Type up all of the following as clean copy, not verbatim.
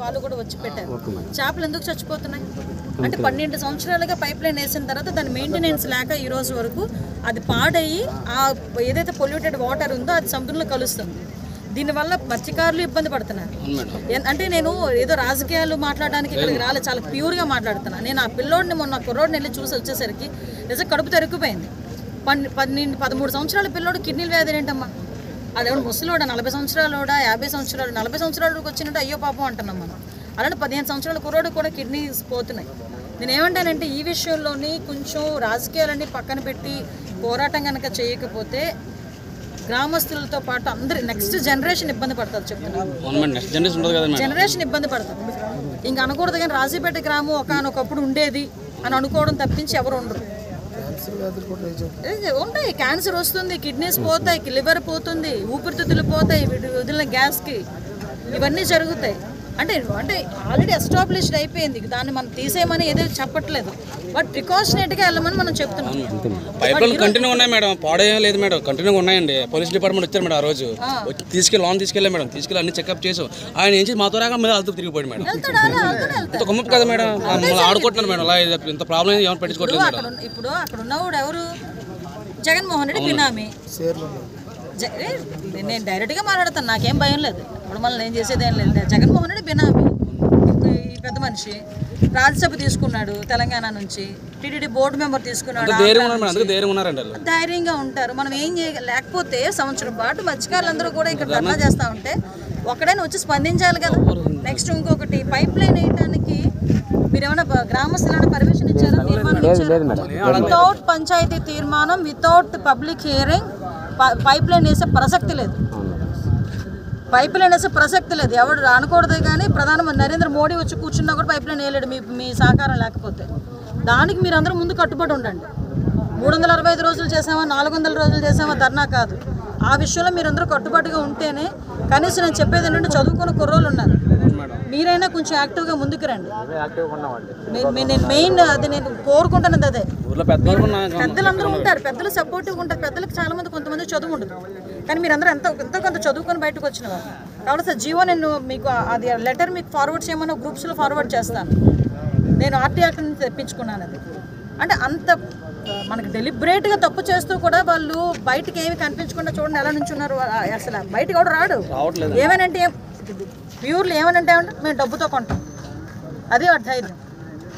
వాళ్ళు కూడా వచ్చి పెట్టారు. చేపలు ఎందుకు చచ్చిపోతున్నాయి అంటే 12 సంవత్సరాలుగా పైప్ లైన్ వేసిన తర్వాత దాని మెయింటెనెన్స్ లేక ఈ రోజు వరకు అది పాడయ్యి ఆ ఏదైతే పొల్యూటెడ్ వాటర్ ఉందో అది సముద్రంలో కలుస్తుంది. దీనివల్ల మత్స్యకారులు ఇబ్బంది పడుతున్నారు. అంటే నేను ఏదో రాజకీయాలు మాట్లాడడానికి ఇక్కడికి రాలేదు, చాలా ప్యూర్గా మాట్లాడుతున్నాను. నేను ఆ పిల్లోడిని మొన్న కుర్రోడిని వెళ్ళి చూసి వచ్చేసరికి నిజంగా కడుపు తెరుక్కుపోయింది. 13 సంవత్సరాల పిల్లోడు కిడ్నీల వ్యాధి ఏంటమ్మా? అదేమన్నా ముసలోడా 40 సంవత్సరాలోడా 50 సంవత్సరాలు 40 సంవత్సరాలకు వచ్చినట్టు అయ్యో పాపం అంటున్నాం మనం. అలాంటి 15 సంవత్సరాల కుర్రోడు కూడా కిడ్నీస్ పోతున్నాయి. నేను ఏమంటానంటే ఈ విషయంలోని కొంచెం రాజకీయాలన్నీ పక్కన పెట్టి పోరాటం కనుక చేయకపోతే గ్రామస్తులతో పాటు అందరి నెక్స్ట్ జనరేషన్ ఇబ్బంది పడుతుంది. చెప్తున్నాను, జనరేషన్ ఇబ్బంది పడుతుంది. ఇంక అనకూడదు కానీ రాజీపేట గ్రామం ఒకనొకప్పుడు ఉండేది అని అనుకోవడం తప్పించి ఎవరు ఉండరు. ఉంటాయి, క్యాన్సర్ వస్తుంది, కిడ్నీస్ పోతాయి, లివర్ పోతుంది, ఊపిరితిత్తులు పోతాయి వదిలిన గ్యాస్కి, ఇవన్నీ జరుగుతాయి. అంటే అంటే ఆల్రెడీ ఎస్టాబ్లిష్డ్ అయిపోయింది, దాన్ని మనం తీసేయమని ఏదో చెప్పట్లేదు, బట్ ప్రికాషనరీగా వెళ్ళమని మనం చెప్తున్నాం. పైపులు కంటిన్యూ ఉన్నాయి మేడం, పాడేయం లేదు మేడం, కంటిన్యూ ఉన్నాయండి. పోలీస్ డిపార్ట్మెంట్ వచ్చారు మేడం, ఆ రోజు తీసుకెళ్ళి మేడం, తీసుకెళ్ళి అన్ని చెకప్ చేసాం. ఆయన ఏం చేసి మాతో రాగా మీద అదుపు తిరిగిపోయాడు మేడం. ఇంత గొప్ప కదా మేడం, ఆడుకుంటున్నారు మేడం. అలా ఇంత ప్రాబ్లం ఏమైనా పట్టించుకోవట్లేదు. ఇప్పుడు అక్కడ ఉన్నవాడు ఎవరు? జగన్మోహన్ రెడ్డి బినామీ. నేను డైరెక్ట్గా మాట్లాడతాను, నాకేం భయం లేదు. ఇప్పుడు మళ్ళీ నేను చేసేది ఏం లేదు. జగన్మోహన్ రెడ్డి బినామీ, ఈ పెద్ద మనిషి రాజ్యసభ తీసుకున్నాడు తెలంగాణ నుంచి, టీటీడీ బోర్డు మెంబర్ తీసుకున్నాడు, ధైర్యంగా ఉంటారు. మనం ఏం లేకపోతే సంవత్సరం పాటు మత్స్యకారులందరూ కూడా ఇక్కడ ధర్నా చేస్తూ ఉంటే ఒక్కడైనా వచ్చి స్పందించాలి కదా. నెక్స్ట్ ఇంకొకటి పైప్ లైన్ వేయడానికి మీరు ఏమైనా గ్రామస్తులను పర్మిషన్ ఇచ్చారా? తీర్మానం ఇచ్చారా? వితౌట్ పంచాయతీ తీర్మానం, without public hearing pipe line వేసే ప్రసక్తి లేదు. పైప్ లైన్ వేసే ప్రసక్తి లేదు. ఎవడు అనకూడదు కానీ ప్రధానమంత్రి నరేంద్ర మోడీ వచ్చి కూర్చున్నా కూడా పైప్ లైన్ వేయలేడు మీ సహకారం లేకపోతే. దానికి మీరు అందరూ ముందు కట్టుబడి ఉండండి. 365 రోజులు చేసామా 400 రోజులు చేసామా ధర్నా కాదు. ఆ విషయంలో మీరందరూ కట్టుబాటుగా ఉంటేనే కనీసం నేను చెప్పేది ఏంటంటే చదువుకున్న కుర్రోళ్ళు ఉన్నారు, మీరైనా కొంచెం యాక్టివ్గా ముందుకు రండి. నేను మెయిన్ అది నేను కోరుకుంటున్నది అదే. పెద్దలందరూ ఉంటారు, పెద్దలు సపోర్టివ్గా ఉంటారు. పెద్దలకు చాలా మంది కొంతమంది చదువు ఉండదు, కానీ మీరందరూ ఎంతో కొంత చదువుకొని బయటకు వచ్చిన వారు కాబట్టి సార్ జీవో నేను మీకు అది లెటర్ మీకు ఫార్వర్డ్ చేయమని గ్రూప్స్లో ఫార్వర్డ్ చేస్తాను. నేను ఆర్టీఆర్ నుంచి తెప్పించుకున్నాను. అది అంటే అంత మనకి డెలిబరేట్గా తప్పు చేస్తూ కూడా వాళ్ళు బయటకి ఏమి కనిపించకుండా చూడండి ఎలా నుంచున్నారు. అసలు బయటకు కూడా రాడు. ఏమనంటే ప్యూర్లు ఏమనంటే మేము డబ్బుతో కొంటాం, అదే ధైర్యం.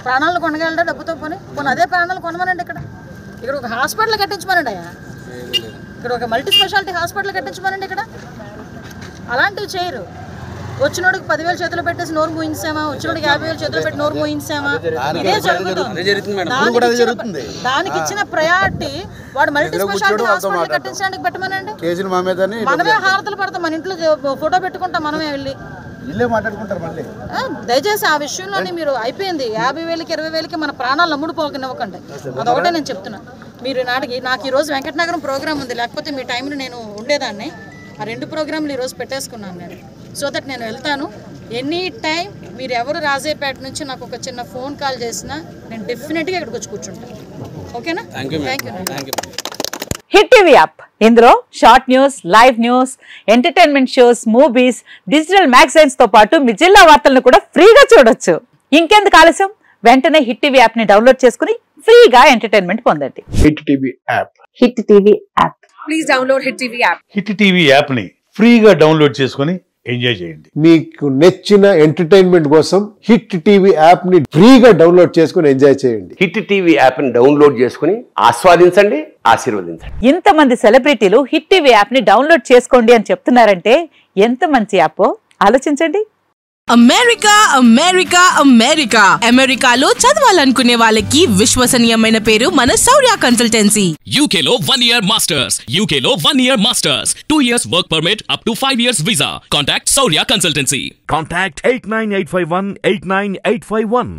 ప్రాణాలను కొనగలరా డబ్బుతో కొని అదే ప్రాణాలు కొనమనండి. ఇక్కడ ఒక హాస్పిటల్ కట్టించమనండి అయ్యా, ఇక్కడ ఒక మల్టీ స్పెషాలిటీ హాస్పిటల్ కట్టించమనండి. ఇక్కడ అలాంటివి చేయరు. వచ్చినోడికి 10,000 చేతులు పెట్టేసి నోరు మూయించామా, వచ్చినోడికి 50,000 చేతులు పెట్టి నోరు మూయించామా, ఇదే జరుగుతుంది. దానికి ఇచ్చిన ప్రయారిటీ వాడు మల్టీ స్పెషాలిటీ హాస్పిటల్ కట్టించడానికి పెట్టమనండి. మనమే హారతలు పడతాం, మన ఇంట్లో ఫోటో పెట్టుకుంటాం, మనమే వెళ్ళి దయచేసి ఆ విషయంలోని మీరు అయిపోయింది. 50,000కి 20,000కి మన ప్రాణాలు నమ్ముడుపోకనివ్వకండి. అదొకటే నేను చెప్తున్నా. మీరు నాకు ఈరోజు వెంకటనగరం ప్రోగ్రామ్ ఉంది, లేకపోతే మీ టైంలో నేను ఉండేదాన్ని. ఆ 2 ప్రోగ్రాంలు ఈరోజు పెట్టేసుకున్నాను నేను, సో దట్ నేను వెళ్తాను. ఎనీ టైం మీరు ఎవరు రాజేపేట నుంచి నాకు ఒక చిన్న ఫోన్ కాల్ చేసినా నేను డెఫినెట్గా ఇక్కడికి వచ్చి కూర్చుంటాను. ఓకేనా? Thank you. Hit TV app, ఇందులో short news, live news, entertainment shows, movies, digital magazines తో పాటు మీ జిల్లా వార్తలను కూడా ఫ్రీగా చూడొచ్చు. ఇంకెందుకు ఆలస్యం, వెంటనే హిట్ టీవీ యాప్ ని డౌన్లోడ్ చేసుకుని ఫ్రీగా ఎంటర్టైన్మెంట్ పొందండి. Hit TV app. Hit TV app. Please download hit TV app. Hit TV app ని ఫ్రీగా డౌన్లోడ్ చేసుకుని ఎంజాయ్ చేయండి. మీకు నచ్చిన ఎంటర్టైన్మెంట్ కోసం హిట్ టీవీ యాప్ ని ఫ్రీగా డౌన్లోడ్ చేసుకుని ఎంజాయ్ చేయండి. హిట్ టీవీ యాప్ ని డౌన్లోడ్ చేసుకుని ఆస్వాదించండి, ఆశీర్వదించండి. ఇంతమంది సెలబ్రిటీలు హిట్ టీవీ యాప్ ని డౌన్లోడ్ చేసుకోండి అని చెప్తున్నారంటే ఎంత మంచి యాప్ ఆలోచించండి. అమెరికా అమెరికా అమెరికా అమెరికాలో చదవాలనుకునే వాళ్ళకి విశ్వసనీయమైన పేరు మన శౌర్య కన్సల్టెన్సీ. UK లో 1 year masters, UK లో 1 year masters, 2 years work permit up to 5 years visa. Contact Saurya Consultancy. Contact 89851 89851.